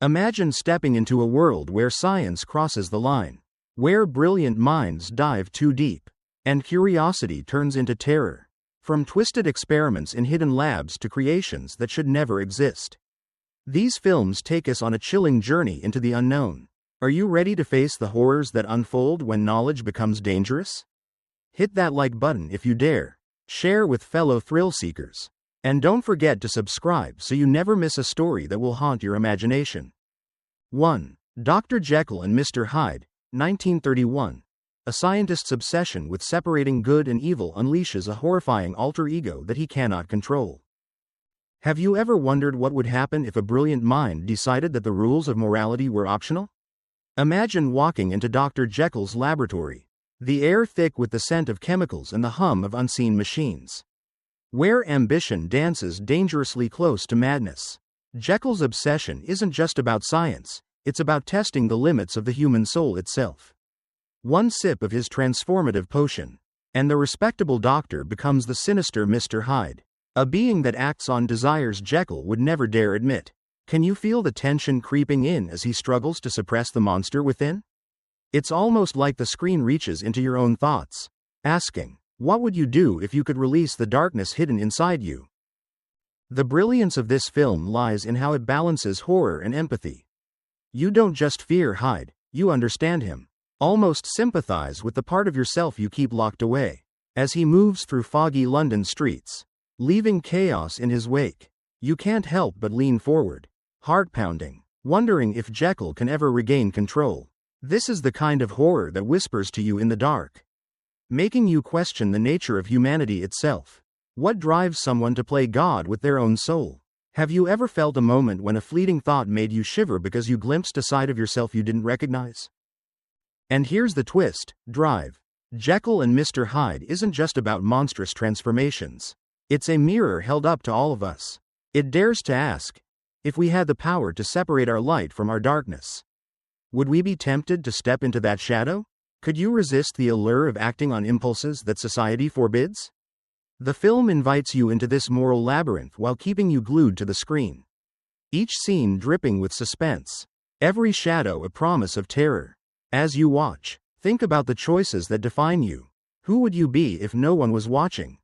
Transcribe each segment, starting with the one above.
Imagine stepping into a world where science crosses the line, where brilliant minds dive too deep, and curiosity turns into terror. From twisted experiments in hidden labs to creations that should never exist. These films take us on a chilling journey into the unknown. Are you ready to face the horrors that unfold when knowledge becomes dangerous? Hit that like button if you dare. Share with fellow thrill seekers. And don't forget to subscribe so you never miss a story that will haunt your imagination. 1. Dr. Jekyll and Mr. Hyde, 1931. A scientist's obsession with separating good and evil unleashes a horrifying alter ego that he cannot control. Have you ever wondered what would happen if a brilliant mind decided that the rules of morality were optional? Imagine walking into Dr. Jekyll's laboratory, the air thick with the scent of chemicals and the hum of unseen machines. Where ambition dances dangerously close to madness. Jekyll's obsession isn't just about science, it's about testing the limits of the human soul itself. One sip of his transformative potion, and the respectable doctor becomes the sinister Mr. Hyde, a being that acts on desires Jekyll would never dare admit. Can you feel the tension creeping in as he struggles to suppress the monster within? It's almost like the screen reaches into your own thoughts, asking, what would you do if you could release the darkness hidden inside you? The brilliance of this film lies in how it balances horror and empathy. You don't just fear Hyde, you understand him. Almost sympathize with the part of yourself you keep locked away, as he moves through foggy London streets, leaving chaos in his wake. You can't help but lean forward, heart-pounding, wondering if Jekyll can ever regain control. This is the kind of horror that whispers to you in the dark, making you question the nature of humanity itself. What drives someone to play God with their own soul? Have you ever felt a moment when a fleeting thought made you shiver because you glimpsed a side of yourself you didn't recognize? And here's the twist, Drive. Jekyll and Mr. Hyde isn't just about monstrous transformations. It's a mirror held up to all of us. It dares to ask, if we had the power to separate our light from our darkness, would we be tempted to step into that shadow? Could you resist the allure of acting on impulses that society forbids? The film invites you into this moral labyrinth while keeping you glued to the screen. Each scene dripping with suspense, every shadow a promise of terror. As you watch, think about the choices that define you. Who would you be if no one was watching?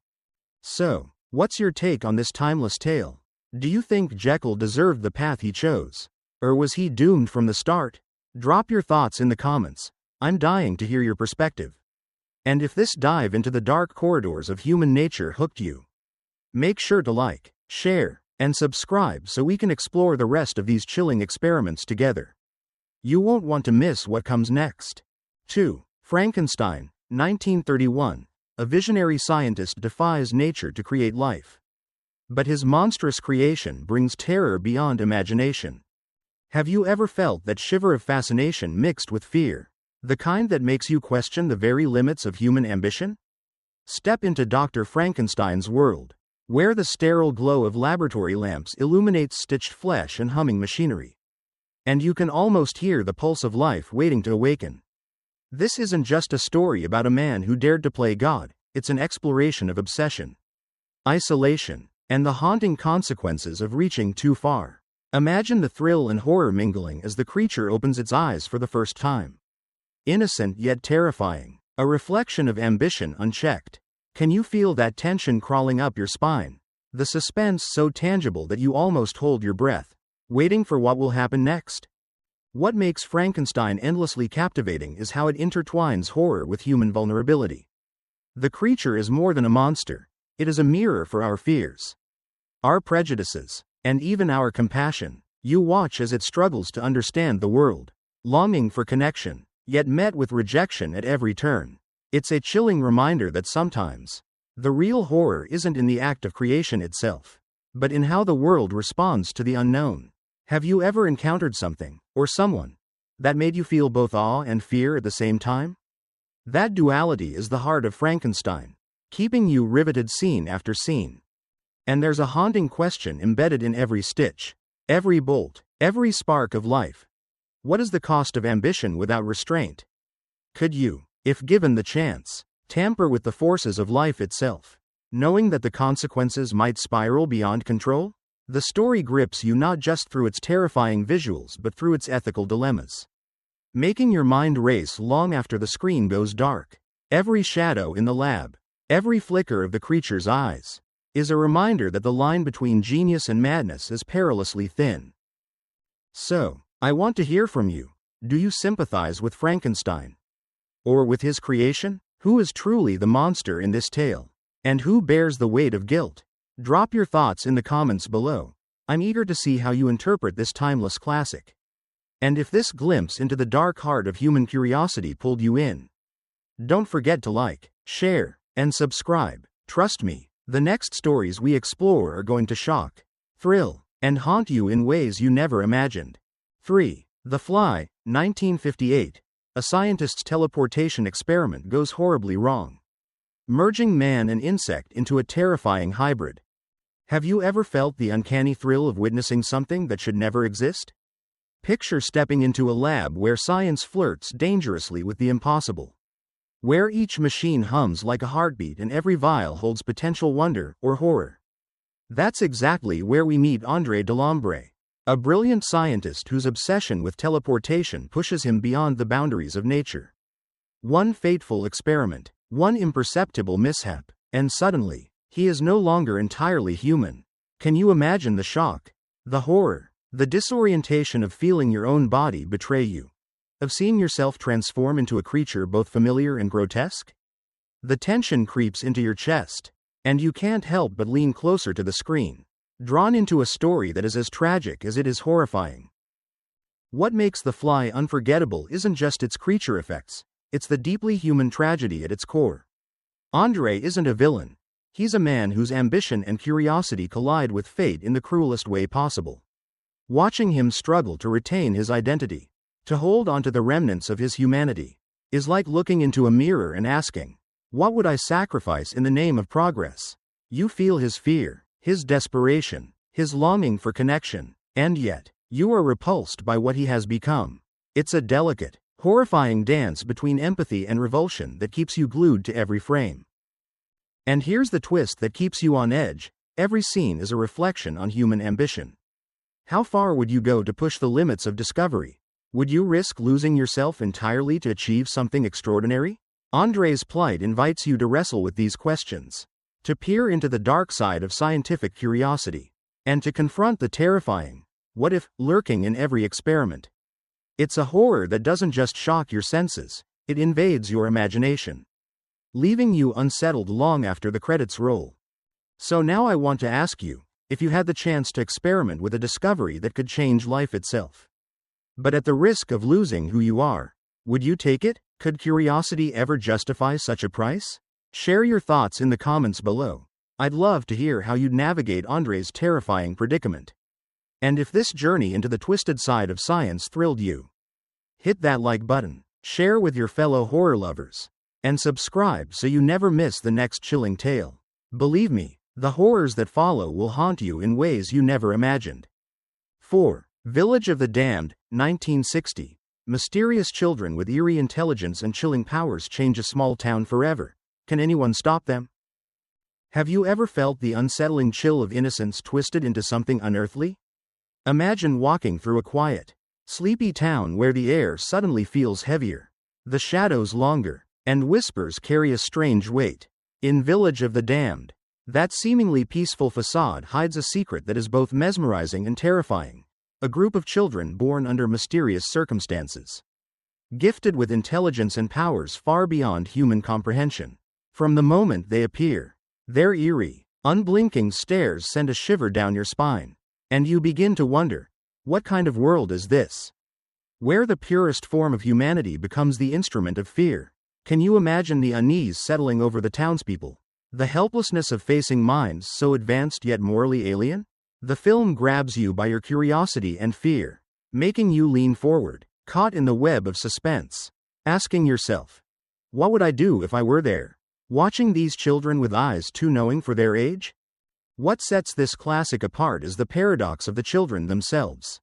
So, what's your take on this timeless tale? Do you think Jekyll deserved the path he chose? Or was he doomed from the start? Drop your thoughts in the comments. I'm dying to hear your perspective. And if this dive into the dark corridors of human nature hooked you, make sure to like, share, and subscribe so we can explore the rest of these chilling experiments together. You won't want to miss what comes next. 2. Frankenstein, 1931. A visionary scientist defies nature to create life. But his monstrous creation brings terror beyond imagination. Have you ever felt that shiver of fascination mixed with fear? The kind that makes you question the very limits of human ambition? Step into Dr. Frankenstein's world, where the sterile glow of laboratory lamps illuminates stitched flesh and humming machinery. And you can almost hear the pulse of life waiting to awaken. This isn't just a story about a man who dared to play God, it's an exploration of obsession, isolation, and the haunting consequences of reaching too far. Imagine the thrill and horror mingling as the creature opens its eyes for the first time. Innocent yet terrifying, a reflection of ambition unchecked. Can you feel that tension crawling up your spine? The suspense so tangible that you almost hold your breath, waiting for what will happen next? What makes Frankenstein endlessly captivating is how it intertwines horror with human vulnerability. The creature is more than a monster, it is a mirror for our fears, our prejudices, and even our compassion. You watch as it struggles to understand the world, longing for connection, yet met with rejection at every turn. It's a chilling reminder that sometimes, the real horror isn't in the act of creation itself, but in how the world responds to the unknown. Have you ever encountered something, or someone, that made you feel both awe and fear at the same time? That duality is the heart of Frankenstein, keeping you riveted scene after scene. And there's a haunting question embedded in every stitch, every bolt, every spark of life. What is the cost of ambition without restraint? Could you, if given the chance, tamper with the forces of life itself, knowing that the consequences might spiral beyond control? The story grips you not just through its terrifying visuals but through its ethical dilemmas, making your mind race long after the screen goes dark. Every shadow in the lab, every flicker of the creature's eyes, is a reminder that the line between genius and madness is perilously thin. So, I want to hear from you. Do you sympathize with Frankenstein? Or with his creation? Who is truly the monster in this tale? And who bears the weight of guilt? Drop your thoughts in the comments below. I'm eager to see how you interpret this timeless classic. And if this glimpse into the dark heart of human curiosity pulled you in, don't forget to like, share, and subscribe. Trust me, the next stories we explore are going to shock, thrill, and haunt you in ways you never imagined. 3. The Fly, 1958. A scientist's teleportation experiment goes horribly wrong, merging man and insect into a terrifying hybrid. Have you ever felt the uncanny thrill of witnessing something that should never exist? Picture stepping into a lab where science flirts dangerously with the impossible, where each machine hums like a heartbeat and every vial holds potential wonder or horror. That's exactly where we meet André Delambre, a brilliant scientist whose obsession with teleportation pushes him beyond the boundaries of nature. One fateful experiment, one imperceptible mishap, and suddenly, he is no longer entirely human. Can you imagine the shock, the horror, the disorientation of feeling your own body betray you, of seeing yourself transform into a creature both familiar and grotesque? The tension creeps into your chest, and you can't help but lean closer to the screen, drawn into a story that is as tragic as it is horrifying. What makes The Fly unforgettable isn't just its creature effects, it's the deeply human tragedy at its core. André isn't a villain. He's a man whose ambition and curiosity collide with fate in the cruelest way possible. Watching him struggle to retain his identity, to hold onto the remnants of his humanity, is like looking into a mirror and asking, what would I sacrifice in the name of progress? You feel his fear, his desperation, his longing for connection, and yet, you are repulsed by what he has become. It's a delicate, horrifying dance between empathy and revulsion that keeps you glued to every frame. And here's the twist that keeps you on edge: every scene is a reflection on human ambition. How far would you go to push the limits of discovery? Would you risk losing yourself entirely to achieve something extraordinary? André's plight invites you to wrestle with these questions, to peer into the dark side of scientific curiosity, and to confront the terrifying what if lurking in every experiment. It's a horror that doesn't just shock your senses, it invades your imagination, leaving you unsettled long after the credits roll. So now I want to ask you, if you had the chance to experiment with a discovery that could change life itself, but at the risk of losing who you are, would you take it? Could curiosity ever justify such a price? Share your thoughts in the comments below. I'd love to hear how you'd navigate André's terrifying predicament. And if this journey into the twisted side of science thrilled you, hit that like button, share with your fellow horror lovers, and subscribe so you never miss the next chilling tale. Believe me, the horrors that follow will haunt you in ways you never imagined. 4. Village of the Damned, 1960. Mysterious children with eerie intelligence and chilling powers change a small town forever. Can anyone stop them? Have you ever felt the unsettling chill of innocence twisted into something unearthly? Imagine walking through a quiet, sleepy town where the air suddenly feels heavier, the shadows longer, and whispers carry a strange weight. In Village of the Damned, that seemingly peaceful facade hides a secret that is both mesmerizing and terrifying. A group of children born under mysterious circumstances, gifted with intelligence and powers far beyond human comprehension. From the moment they appear, their eerie, unblinking stares send a shiver down your spine, and you begin to wonder, what kind of world is this, where the purest form of humanity becomes the instrument of fear? Can you imagine the unease settling over the townspeople, the helplessness of facing minds so advanced yet morally alien? The film grabs you by your curiosity and fear, making you lean forward, caught in the web of suspense, asking yourself, what would I do if I were there, watching these children with eyes too knowing for their age? What sets this classic apart is the paradox of the children themselves.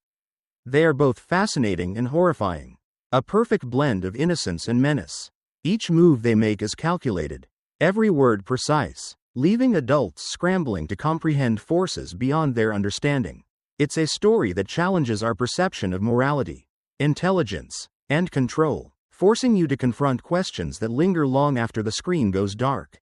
They are both fascinating and horrifying, a perfect blend of innocence and menace. Each move they make is calculated, every word precise, leaving adults scrambling to comprehend forces beyond their understanding. It's a story that challenges our perception of morality, intelligence, and control, forcing you to confront questions that linger long after the screen goes dark.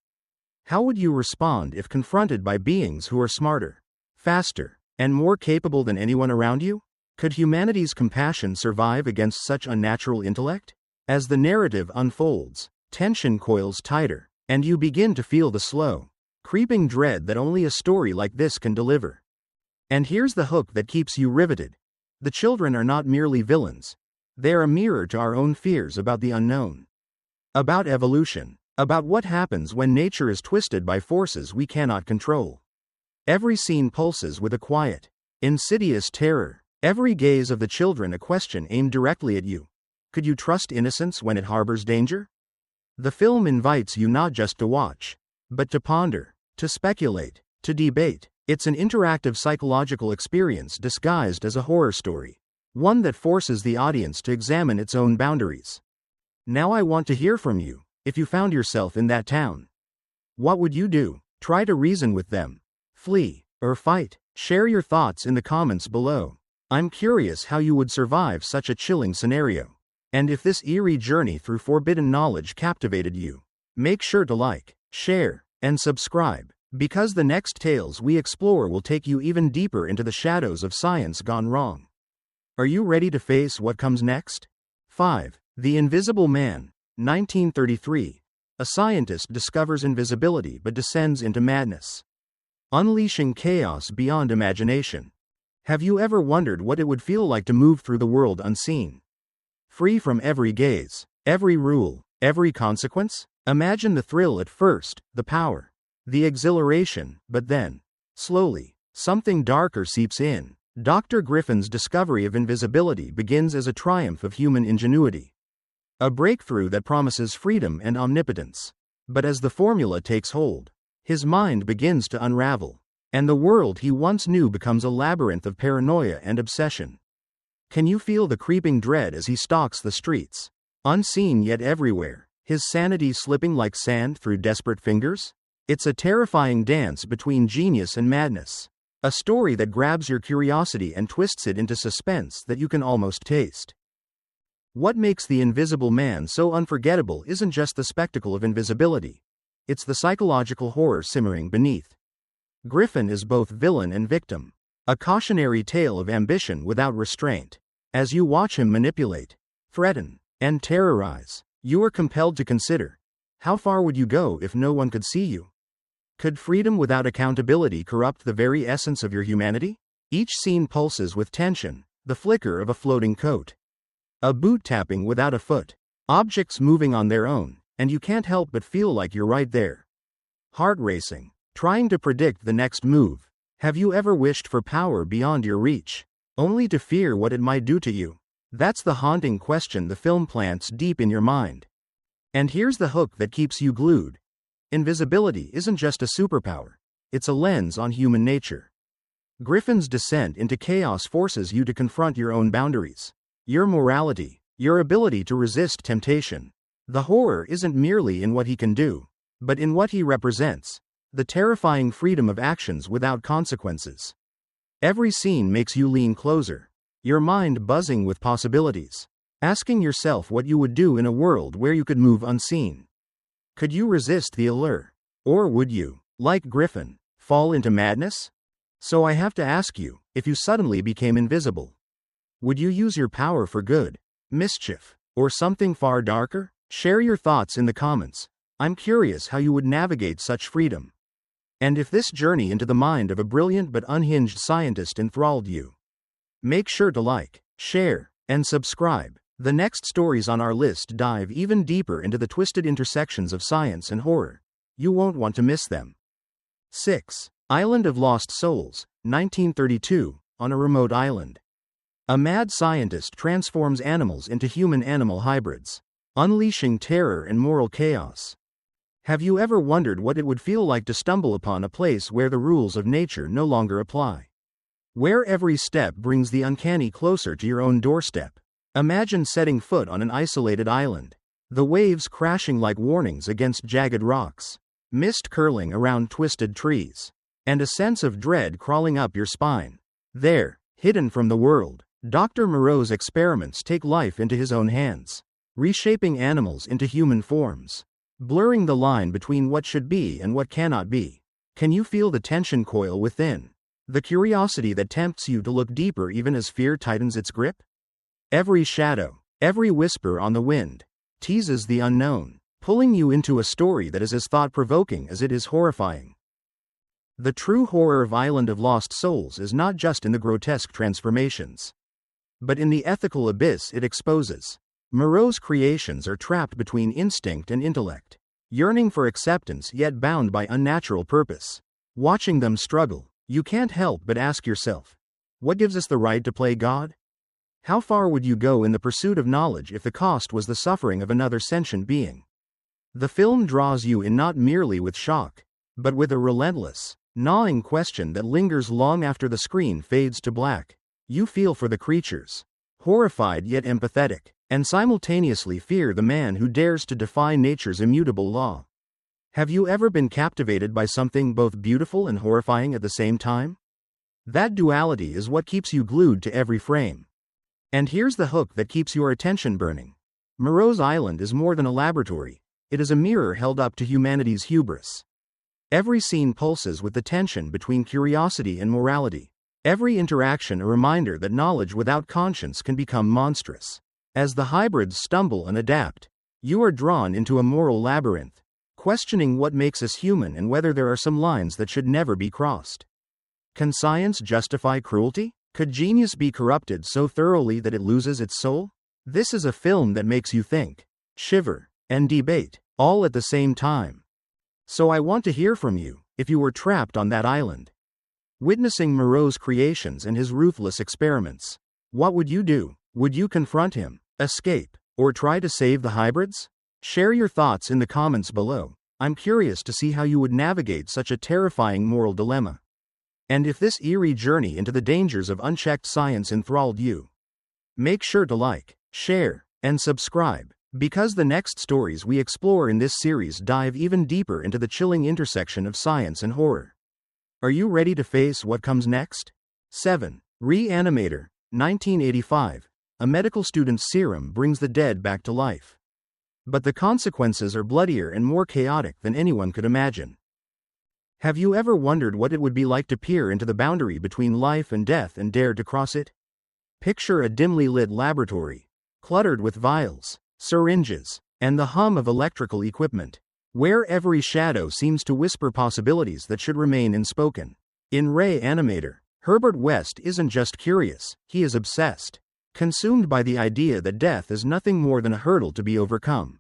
How would you respond if confronted by beings who are smarter, faster, and more capable than anyone around you? Could humanity's compassion survive against such unnatural intellect? As the narrative unfolds, tension coils tighter, and you begin to feel the slow, creeping dread that only a story like this can deliver. And here's the hook that keeps you riveted. The children are not merely villains. They're a mirror to our own fears about the unknown. About evolution. About what happens when nature is twisted by forces we cannot control. Every scene pulses with a quiet, insidious terror. Every gaze of the children a question aimed directly at you. Could you trust innocence when it harbors danger? The film invites you not just to watch, but to ponder, to speculate, to debate. It's an interactive psychological experience disguised as a horror story, one that forces the audience to examine its own boundaries. Now I want to hear from you. If you found yourself in that town, what would you do? Try to reason with them, flee, or fight? Share your thoughts in the comments below. I'm curious how you would survive such a chilling scenario. And if this eerie journey through forbidden knowledge captivated you, make sure to like, share, and subscribe, because the next tales we explore will take you even deeper into the shadows of science gone wrong. Are you ready to face what comes next? 5. The Invisible Man, 1933. A scientist discovers invisibility but descends into madness, unleashing chaos beyond imagination. Have you ever wondered what it would feel like to move through the world unseen? Free from every gaze, every rule, every consequence? Imagine the thrill at first, the power, the exhilaration, but then, slowly, something darker seeps in. Dr. Griffin's discovery of invisibility begins as a triumph of human ingenuity. A breakthrough that promises freedom and omnipotence. But as the formula takes hold, his mind begins to unravel, and the world he once knew becomes a labyrinth of paranoia and obsession. Can you feel the creeping dread as he stalks the streets, unseen yet everywhere, his sanity slipping like sand through desperate fingers? It's a terrifying dance between genius and madness. A story that grabs your curiosity and twists it into suspense that you can almost taste. What makes The Invisible Man so unforgettable isn't just the spectacle of invisibility. It's the psychological horror simmering beneath. Griffin is both villain and victim. A cautionary tale of ambition without restraint. As you watch him manipulate, threaten, and terrorize, you are compelled to consider, how far would you go if no one could see you? Could freedom without accountability corrupt the very essence of your humanity? Each scene pulses with tension, the flicker of a floating coat, a boot tapping without a foot, objects moving on their own, and you can't help but feel like you're right there. Heart racing, trying to predict the next move. Have you ever wished for power beyond your reach, only to fear what it might do to you? That's the haunting question the film plants deep in your mind. And here's the hook that keeps you glued. Invisibility isn't just a superpower, it's a lens on human nature. Griffin's descent into chaos forces you to confront your own boundaries, your morality, your ability to resist temptation. The horror isn't merely in what he can do, but in what he represents, the terrifying freedom of actions without consequences. Every scene makes you lean closer, your mind buzzing with possibilities, asking yourself what you would do in a world where you could move unseen. Could you resist the allure? Or would you, like Griffin, fall into madness? So I have to ask you, if you suddenly became invisible, would you use your power for good, mischief, or something far darker? Share your thoughts in the comments. I'm curious how you would navigate such freedom. And if this journey into the mind of a brilliant but unhinged scientist enthralled you, make sure to like, share, and subscribe. The next stories on our list dive even deeper into the twisted intersections of science and horror. You won't want to miss them. 6. Island of Lost Souls, 1932. On a remote island, a mad scientist transforms animals into human-animal hybrids, unleashing terror and moral chaos. Have you ever wondered what it would feel like to stumble upon a place where the rules of nature no longer apply? Where every step brings the uncanny closer to your own doorstep? Imagine setting foot on an isolated island, the waves crashing like warnings against jagged rocks, mist curling around twisted trees, and a sense of dread crawling up your spine. There, hidden from the world, Dr. Moreau's experiments take life into his own hands, reshaping animals into human forms, blurring the line between what should be and what cannot be. Can you feel the tension coil within? The curiosity that tempts you to look deeper even as fear tightens its grip? Every shadow, every whisper on the wind, teases the unknown, pulling you into a story that is as thought-provoking as it is horrifying. The true horror of Island of Lost Souls is not just in the grotesque transformations, but in the ethical abyss it exposes. Moreau's creations are trapped between instinct and intellect, yearning for acceptance yet bound by unnatural purpose. Watching them struggle, you can't help but ask yourself, what gives us the right to play God? How far would you go in the pursuit of knowledge if the cost was the suffering of another sentient being? The film draws you in not merely with shock, but with a relentless, gnawing question that lingers long after the screen fades to black. You feel for the creatures, horrified yet empathetic, and simultaneously fear the man who dares to defy nature's immutable law. Have you ever been captivated by something both beautiful and horrifying at the same time? That duality is what keeps you glued to every frame. And here's the hook that keeps your attention burning. Moreau's Island is more than a laboratory, it is a mirror held up to humanity's hubris. Every scene pulses with the tension between curiosity and morality. Every interaction a reminder that knowledge without conscience can become monstrous. As the hybrids stumble and adapt, you are drawn into a moral labyrinth, questioning what makes us human and whether there are some lines that should never be crossed. Can science justify cruelty? Could genius be corrupted so thoroughly that it loses its soul? This is a film that makes you think, shiver, and debate, all at the same time. So I want to hear from you, if you were trapped on that island, witnessing Moreau's creations and his ruthless experiments. What would you do? Would you confront him, escape, or try to save the hybrids? Share your thoughts in the comments below. I'm curious to see how you would navigate such a terrifying moral dilemma. And if this eerie journey into the dangers of unchecked science enthralled you, make sure to like, share, and subscribe, because the next stories we explore in this series dive even deeper into the chilling intersection of science and horror. Are you ready to face what comes next? 7. Re-Animator, 1985. A medical student's serum brings the dead back to life. But the consequences are bloodier and more chaotic than anyone could imagine. Have you ever wondered what it would be like to peer into the boundary between life and death and dare to cross it? Picture a dimly lit laboratory, cluttered with vials, syringes, and the hum of electrical equipment, where every shadow seems to whisper possibilities that should remain unspoken. In Re-Animator, Herbert West isn't just curious, he is obsessed, consumed by the idea that death is nothing more than a hurdle to be overcome.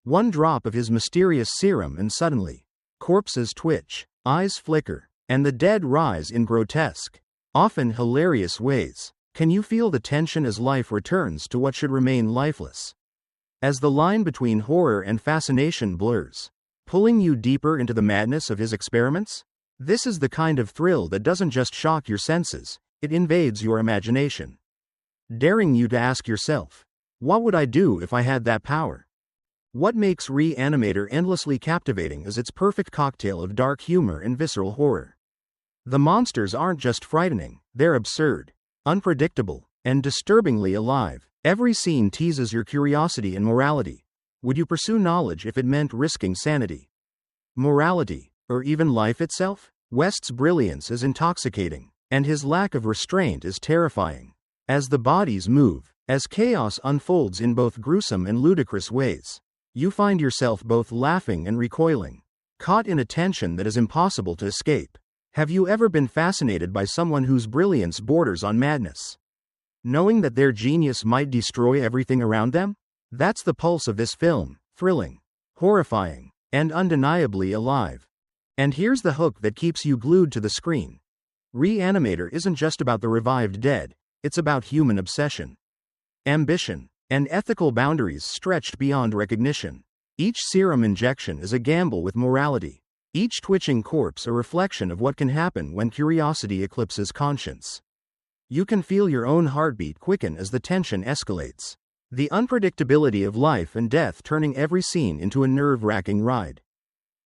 One drop of his mysterious serum and suddenly, corpses twitch, eyes flicker, and the dead rise in grotesque, often hilarious ways. Can you feel the tension as life returns to what should remain lifeless? As the line between horror and fascination blurs, pulling you deeper into the madness of his experiments? This is the kind of thrill that doesn't just shock your senses, it invades your imagination, daring you to ask yourself, what would I do if I had that power? What makes Re-Animator endlessly captivating is its perfect cocktail of dark humor and visceral horror. The monsters aren't just frightening, they're absurd, unpredictable, and disturbingly alive. Every scene teases your curiosity and morality. Would you pursue knowledge if it meant risking sanity, morality, or even life itself? West's brilliance is intoxicating, and his lack of restraint is terrifying. As the bodies move, as chaos unfolds in both gruesome and ludicrous ways, you find yourself both laughing and recoiling, caught in a tension that is impossible to escape. Have you ever been fascinated by someone whose brilliance borders on madness, knowing that their genius might destroy everything around them? That's the pulse of this film, thrilling, horrifying, and undeniably alive. And here's the hook that keeps you glued to the screen. Re-Animator isn't just about the revived dead, it's about human obsession, ambition, and ethical boundaries stretched beyond recognition. Each serum injection is a gamble with morality, each twitching corpse a reflection of what can happen when curiosity eclipses conscience. You can feel your own heartbeat quicken as the tension escalates, the unpredictability of life and death turning every scene into a nerve-wracking ride.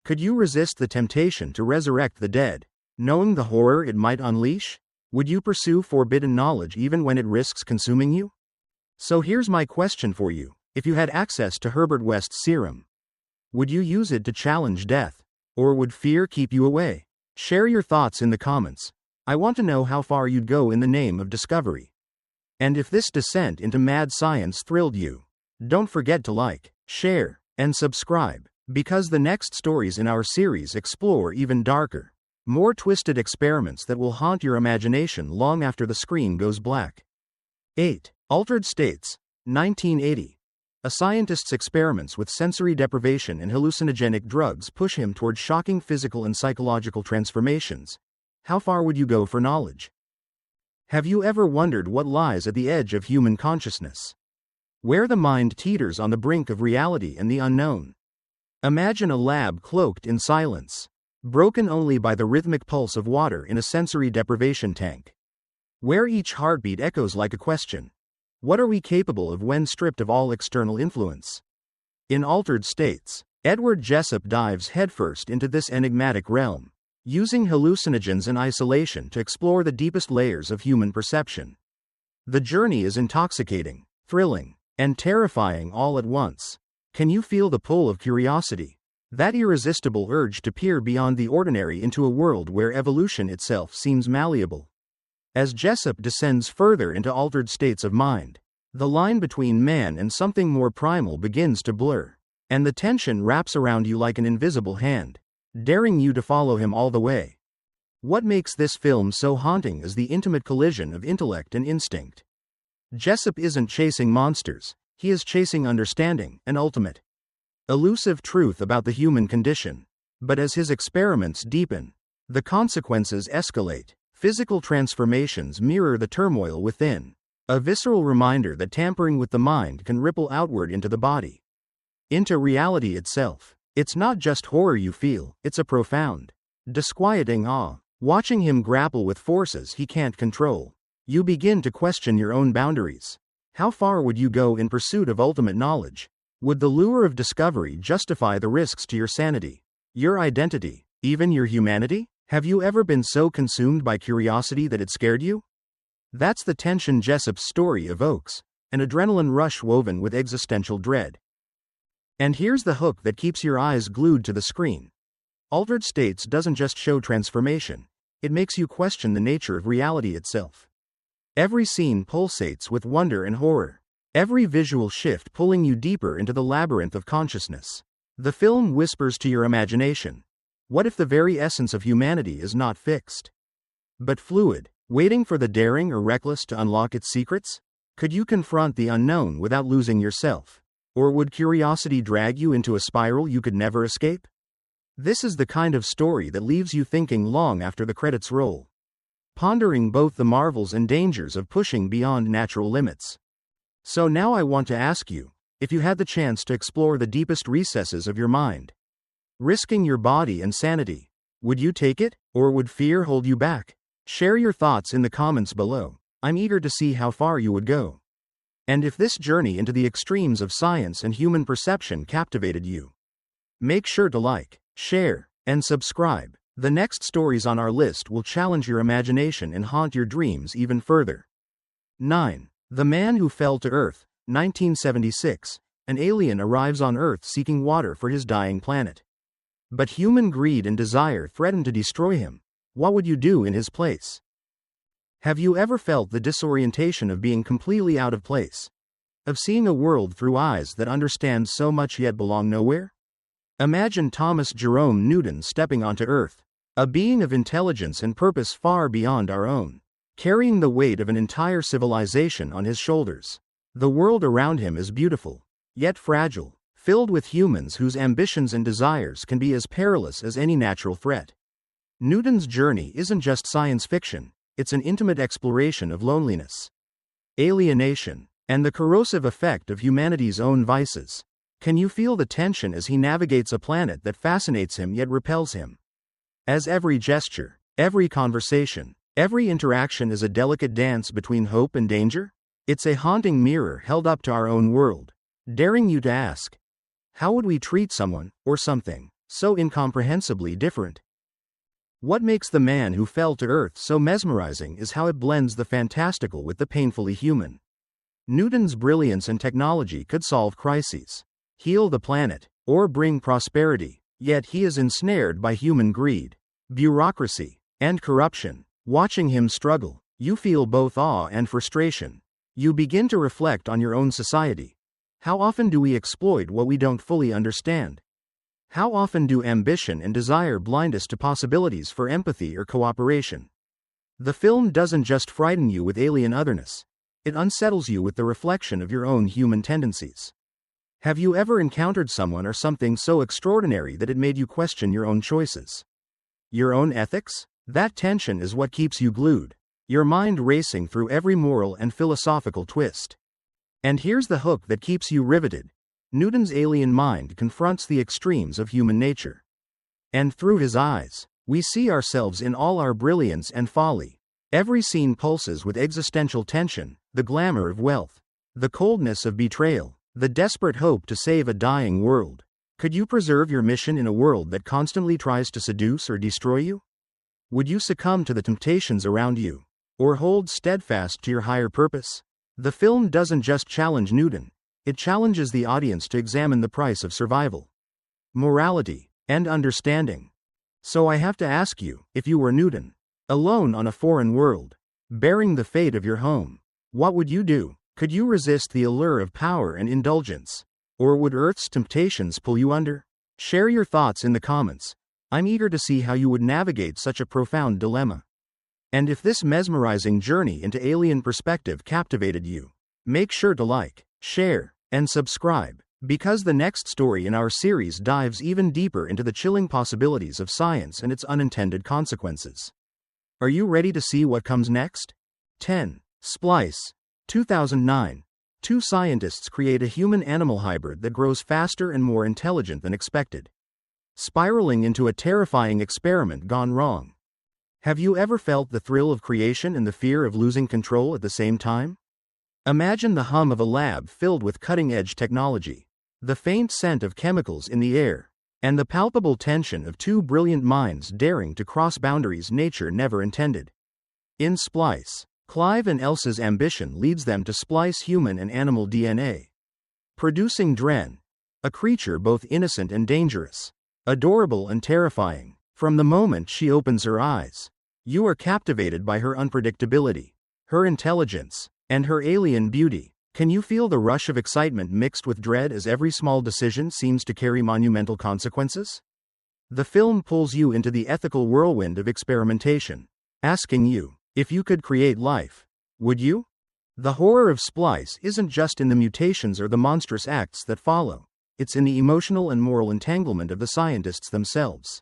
Could you resist the temptation to resurrect the dead, knowing the horror it might unleash? Would you pursue forbidden knowledge even when it risks consuming you? So here's my question for you. If you had access to Herbert West's serum, would you use it to challenge death? Or would fear keep you away? Share your thoughts in the comments. I want to know how far you'd go in the name of discovery. And if this descent into mad science thrilled you, don't forget to like, share, and subscribe, because the next stories in our series explore even darker, more twisted experiments that will haunt your imagination long after the screen goes black. 8. Altered States, 1980. A scientist's experiments with sensory deprivation and hallucinogenic drugs push him toward shocking physical and psychological transformations. How far would you go for knowledge? Have you ever wondered what lies at the edge of human consciousness? Where the mind teeters on the brink of reality and the unknown. Imagine a lab cloaked in silence, broken only by the rhythmic pulse of water in a sensory deprivation tank, where each heartbeat echoes like a question. What are we capable of when stripped of all external influence? In Altered States, Edward Jessup dives headfirst into this enigmatic realm, using hallucinogens and isolation to explore the deepest layers of human perception. The journey is intoxicating, thrilling, and terrifying all at once. Can you feel the pull of curiosity? That irresistible urge to peer beyond the ordinary into a world where evolution itself seems malleable. As Jessup descends further into altered states of mind, the line between man and something more primal begins to blur, and the tension wraps around you like an invisible hand, daring you to follow him all the way. What makes this film so haunting is the intimate collision of intellect and instinct. Jessup isn't chasing monsters, he is chasing understanding, an ultimate, elusive truth about the human condition. But as his experiments deepen, the consequences escalate. Physical transformations mirror the turmoil within, a visceral reminder that tampering with the mind can ripple outward into the body, into reality itself. It's not just horror you feel, it's a profound, disquieting awe. Watching him grapple with forces he can't control, you begin to question your own boundaries. How far would you go in pursuit of ultimate knowledge? Would the lure of discovery justify the risks to your sanity, your identity, even your humanity? Have you ever been so consumed by curiosity that it scared you? That's the tension Jessup's story evokes, an adrenaline rush woven with existential dread. And here's the hook that keeps your eyes glued to the screen. Altered States doesn't just show transformation, it makes you question the nature of reality itself. Every scene pulsates with wonder and horror, every visual shift pulling you deeper into the labyrinth of consciousness. The film whispers to your imagination. What if the very essence of humanity is not fixed, but fluid, waiting for the daring or reckless to unlock its secrets? Could you confront the unknown without losing yourself? Or would curiosity drag you into a spiral you could never escape? This is the kind of story that leaves you thinking long after the credits roll, pondering both the marvels and dangers of pushing beyond natural limits. So now I want to ask you, if you had the chance to explore the deepest recesses of your mind, risking your body and sanity, would you take it, or would fear hold you back? Share your thoughts in the comments below. I'm eager to see how far you would go. And if this journey into the extremes of science and human perception captivated you, make sure to like, share, and subscribe. The next stories on our list will challenge your imagination and haunt your dreams even further. 9. The Man Who Fell to Earth, 1976. An alien arrives on Earth seeking water for his dying planet. But human greed and desire threaten to destroy him. What would you do in his place? Have you ever felt the disorientation of being completely out of place? Of seeing a world through eyes that understand so much yet belong nowhere? Imagine Thomas Jerome Newton stepping onto Earth, a being of intelligence and purpose far beyond our own, carrying the weight of an entire civilization on his shoulders. The world around him is beautiful, yet fragile, filled with humans whose ambitions and desires can be as perilous as any natural threat. Newton's journey isn't just science fiction, it's an intimate exploration of loneliness, alienation, and the corrosive effect of humanity's own vices. Can you feel the tension as he navigates a planet that fascinates him yet repels him? As every gesture, every conversation, every interaction is a delicate dance between hope and danger, it's a haunting mirror held up to our own world, daring you to ask, how would we treat someone, or something, so incomprehensibly different. What makes The Man Who Fell to Earth so mesmerizing is how it blends the fantastical with the painfully human. Newton's brilliance and technology could solve crises, heal the planet, or bring prosperity, yet he is ensnared by human greed, bureaucracy, and corruption. Watching him struggle, you feel both awe and frustration. You begin to reflect on your own society. How often do we exploit what we don't fully understand? How often do ambition and desire blind us to possibilities for empathy or cooperation? The film doesn't just frighten you with alien otherness. It unsettles you with the reflection of your own human tendencies. Have you ever encountered someone or something so extraordinary that it made you question your own choices? Your own ethics? That tension is what keeps you glued, your mind racing through every moral and philosophical twist. And here's the hook that keeps you riveted. Newton's alien mind confronts the extremes of human nature. And through his eyes, we see ourselves in all our brilliance and folly. Every scene pulses with existential tension, the glamour of wealth, the coldness of betrayal, the desperate hope to save a dying world. Could you preserve your mission in a world that constantly tries to seduce or destroy you? Would you succumb to the temptations around you, or hold steadfast to your higher purpose? The film doesn't just challenge Newton, it challenges the audience to examine the price of survival, morality, and understanding. So I have to ask you, if you were Newton, alone on a foreign world, bearing the fate of your home, what would you do? Could you resist the allure of power and indulgence? Or would Earth's temptations pull you under? Share your thoughts in the comments. I'm eager to see how you would navigate such a profound dilemma. And if this mesmerizing journey into alien perspective captivated you, make sure to like, share, and subscribe, because the next story in our series dives even deeper into the chilling possibilities of science and its unintended consequences. Are you ready to see what comes next? 10. Splice. 2009. Two scientists create a human-animal hybrid that grows faster and more intelligent than expected, spiraling into a terrifying experiment gone wrong. Have you ever felt the thrill of creation and the fear of losing control at the same time? Imagine the hum of a lab filled with cutting-edge technology, the faint scent of chemicals in the air, and the palpable tension of two brilliant minds daring to cross boundaries nature never intended. In Splice, Clive and Elsa's ambition leads them to splice human and animal DNA, producing Dren, a creature both innocent and dangerous, adorable and terrifying. From the moment she opens her eyes, you are captivated by her unpredictability, her intelligence, and her alien beauty. Can you feel the rush of excitement mixed with dread as every small decision seems to carry monumental consequences? The film pulls you into the ethical whirlwind of experimentation, asking you, if you could create life, would you? The horror of Splice isn't just in the mutations or the monstrous acts that follow, it's in the emotional and moral entanglement of the scientists themselves.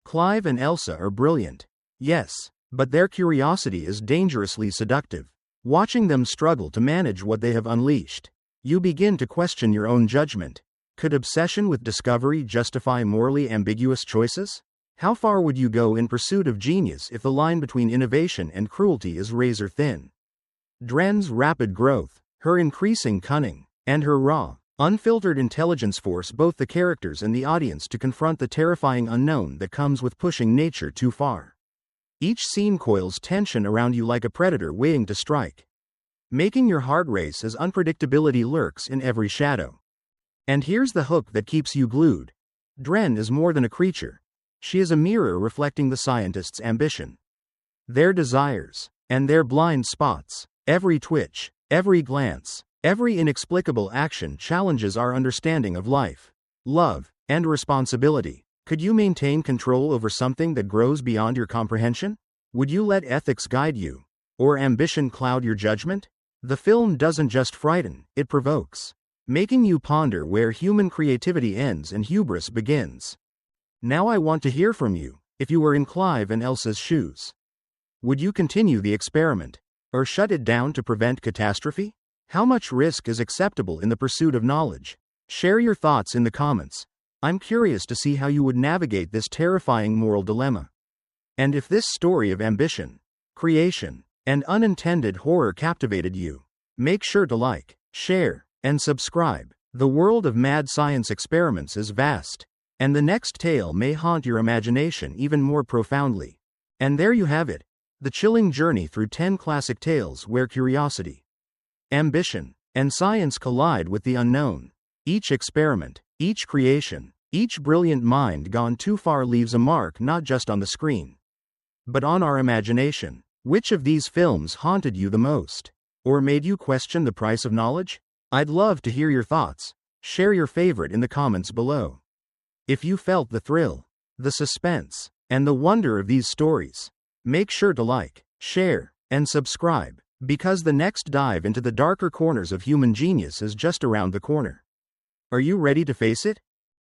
Clive and Elsa are brilliant, yes, but their curiosity is dangerously seductive. Watching them struggle to manage what they have unleashed, you begin to question your own judgment. Could obsession with discovery justify morally ambiguous choices? How far would you go in pursuit of genius if the line between innovation and cruelty is razor thin? Dren's rapid growth, her increasing cunning, and her raw, unfiltered intelligence force both the characters and the audience to confront the terrifying unknown that comes with pushing nature too far. Each scene coils tension around you like a predator waiting to strike, making your heart race as unpredictability lurks in every shadow. And here's the hook that keeps you glued. Dren is more than a creature. She is a mirror reflecting the scientists' ambition, their desires, and their blind spots. Every twitch, every glance, every inexplicable action challenges our understanding of life, love, and responsibility. Could you maintain control over something that grows beyond your comprehension? Would you let ethics guide you, or ambition cloud your judgment? The film doesn't just frighten, it provokes, making you ponder where human creativity ends and hubris begins. Now I want to hear from you. If you were in Clive and Elsa's shoes, would you continue the experiment, or shut it down to prevent catastrophe? How much risk is acceptable in the pursuit of knowledge? Share your thoughts in the comments. I'm curious to see how you would navigate this terrifying moral dilemma. And if this story of ambition, creation, and unintended horror captivated you, make sure to like, share, and subscribe. The world of mad science experiments is vast, And the next tale may haunt your imagination even more profoundly. And there you have it. The chilling journey through 10 classic tales where curiosity, ambition, and science collide with the unknown. Each experiment, each creation, each brilliant mind gone too far leaves a mark not just on the screen, but on our imagination. Which of these films haunted you the most? Or made you question the price of knowledge? I'd love to hear your thoughts. Share your favorite in the comments below. If you felt the thrill, the suspense, and the wonder of these stories, make sure to like, share, and subscribe, because the next dive into the darker corners of human genius is just around the corner. Are you ready to face it?